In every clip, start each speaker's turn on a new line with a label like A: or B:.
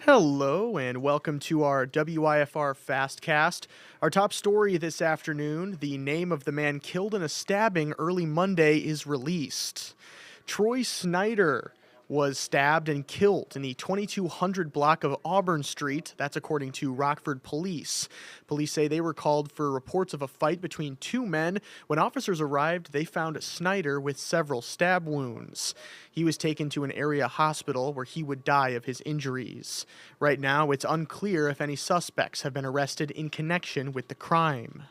A: Hello and welcome to our WIFR FastCast. Our top story this afternoon: the name of the man killed in a stabbing early Monday is released. Troy Snyder was stabbed and killed in the 2200 block of Auburn Street. That's according to Rockford police. Police say they were called for reports of a fight between two men. When officers arrived, they found Snyder with several stab wounds. He was taken to an area hospital where he would die of his injuries. Right now, it's unclear if any suspects have been arrested in connection with the crime.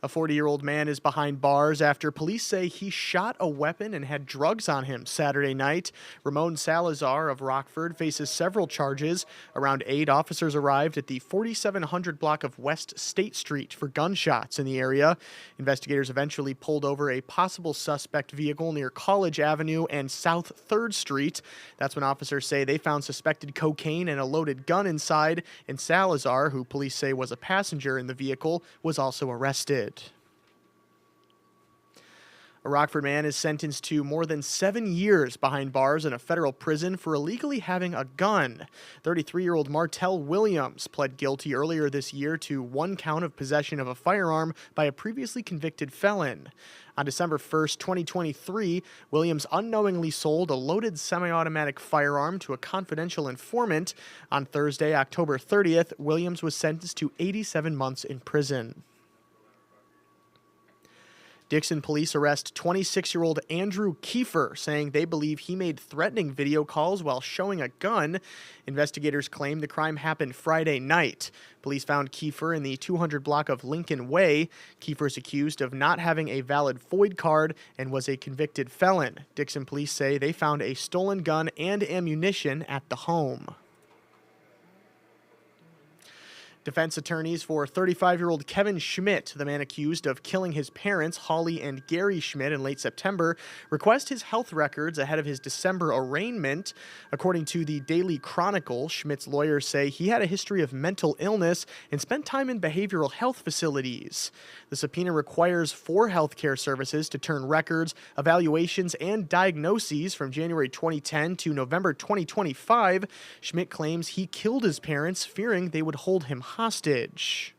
A: A 40-year-old man is behind bars after police say he shot a weapon and had drugs on him Saturday night. Ramon Salazar of Rockford faces several charges. Around 8 officers arrived at the 4700 block of West State Street for gunshots in the area. Investigators eventually pulled over a possible suspect vehicle near College Avenue and South 3rd Street. That's when officers say they found suspected cocaine and a loaded gun inside, and Salazar, who police say was a passenger in the vehicle, was also arrested. A Rockford man is sentenced to more than 7 years behind bars in a federal prison for illegally having a gun. 33-year-old Martell Williams pled guilty earlier this year to 1 count of possession of a firearm by a previously convicted felon. On December 1st, 2023, Williams unknowingly sold a loaded semi-automatic firearm to a confidential informant. On Thursday, October 30th, Williams was sentenced to 87 months in prison. Dixon police arrest 26-year-old Andrew Kiefer, saying they believe he made threatening video calls while showing a gun. Investigators claim the crime happened Friday night. Police found Kiefer in the 200 block of Lincoln Way. Kiefer is accused of not having a valid FOID card and was a convicted felon. Dixon police say they found a stolen gun and ammunition at the home. Defense attorneys for 35-year-old Kevin Schmidt, the man accused of killing his parents, Holly and Gary Schmidt, in late September, request his health records ahead of his December arraignment. According to the Daily Chronicle, Schmidt's lawyers say he had a history of mental illness and spent time in behavioral health facilities. The subpoena requires 4 healthcare services to turn records, evaluations, and diagnoses from January 2010 to November 2025. Schmidt claims he killed his parents, fearing they would hold him hostage.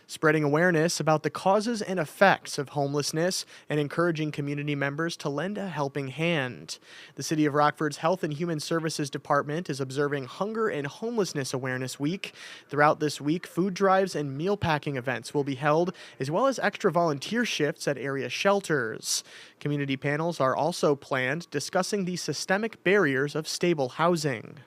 A: Spreading awareness about the causes and effects of homelessness and encouraging community members to lend a helping hand. The City of Rockford's Health and Human Services Department is observing Hunger and Homelessness Awareness Week. Throughout this week, food drives and meal packing events will be held, as well as extra volunteer shifts at area shelters. Community panels are also planned discussing the systemic barriers of stable housing.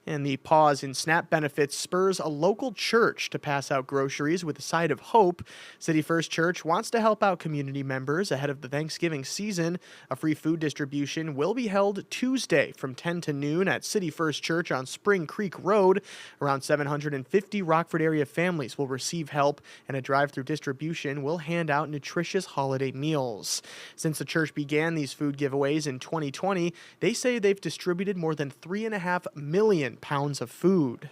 A: And the pause in SNAP benefits spurs a local church to pass out groceries with a side of hope. City First Church wants to help out community members ahead of the Thanksgiving season. A free food distribution will be held Tuesday from 10 to noon at City First Church on Spring Creek Road. Around 750 Rockford area families will receive help, and a drive-through distribution will hand out nutritious holiday meals. Since the church began these food giveaways in 2020, they say they've distributed more than 3.5 million pounds of food.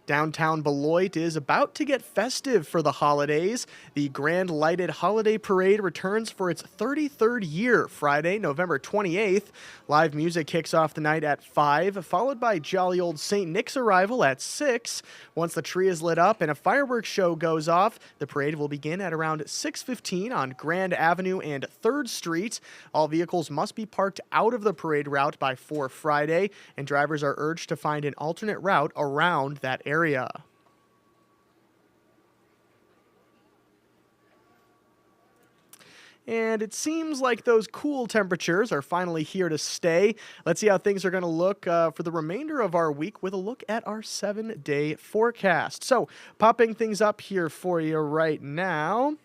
A: Downtown Beloit is about to get festive for the holidays. The Grand Lighted Holiday Parade returns for its 33rd year, Friday, November 28th. Live music kicks off the night at 5, followed by jolly old St. Nick's arrival at 6. Once the tree is lit up and a fireworks show goes off, the parade will begin at around 6:15 on Grand Avenue and 3rd Street. All vehicles must be parked out of the parade route by 4 Friday, and drivers are urged to find an alternate route around that area. And it seems like those cool temperatures are finally here to stay. Let's see how things are going to look for the remainder of our week with a look at our 7-day forecast. So, popping things up here for you right now.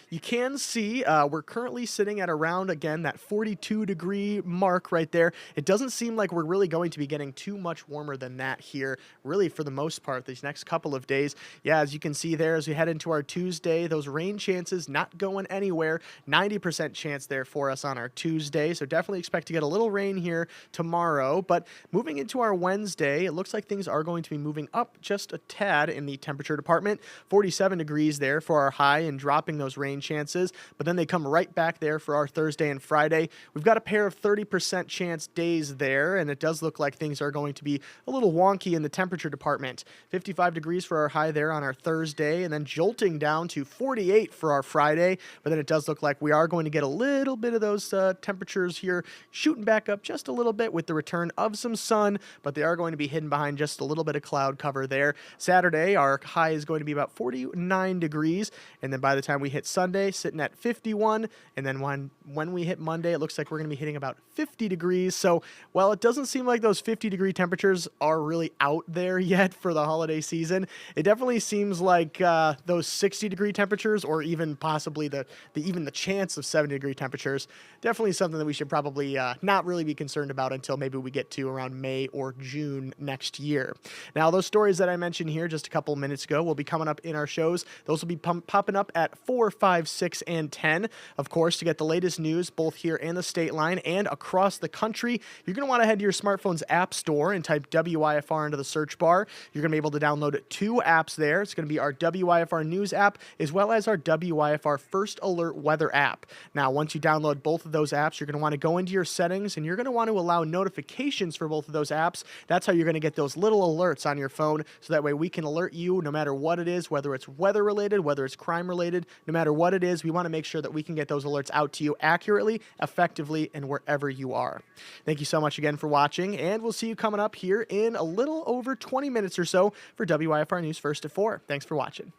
A: You can see we're currently sitting at around, again, that 42-degree mark right there. It doesn't seem like we're really going to be getting too much warmer than that here, really, for the most part, these next couple of days. Yeah, as you can see there, as we head into our Tuesday, those rain chances not going anywhere. 90% chance there for us on our Tuesday, so definitely expect to get a little rain here tomorrow. But moving into our Wednesday, it looks like things are going to be moving up just a tad in the temperature department. 47 degrees there for our high and dropping those rain chances, but then they come right back there for our Thursday and Friday. We've got a pair of 30% chance days there, and it does look like things are going to be a little wonky in the temperature department. 55 degrees for our high there on our Thursday, and then jolting down to 48 for our Friday, but then it does look like we are going to get a little bit of those temperatures here shooting back up just a little bit with the return of some sun, but they are going to be hidden behind just a little bit of cloud cover there. Saturday, our high is going to be about 49 degrees, and then by the time we hit Sunday, sitting at 51, and then when we hit Monday, it looks like we're going to be hitting about 50 degrees. So while it doesn't seem like those 50-degree temperatures are really out there yet for the holiday season, it definitely seems like those 60-degree temperatures, or even possibly even the chance of 70-degree temperatures, definitely something that we should probably not really be concerned about until maybe we get to around May or June next year. Now, those stories that I mentioned here just a couple minutes ago will be coming up in our shows. Those will be popping up at 4, 5, 6, and 10. Of course, to get the latest news both here in the state line and across the country, you're going to want to head to your smartphone's app store and type WIFR into the search bar. You're going to be able to download 2 apps there. It's going to be our WIFR News app as well as our WIFR First Alert Weather app. Now, once you download both of those apps, you're going to want to go into your settings and you're going to want to allow notifications for both of those apps. That's how you're going to get those little alerts on your phone, so that way we can alert you no matter what it is, whether it's weather related, whether it's crime related, no matter what it is. We want to make sure that we can get those alerts out to you accurately, effectively, and wherever you are. Thank you so much again for watching, and we'll see you coming up here in a little over 20 minutes or so for WIFR News First at 4. Thanks for watching.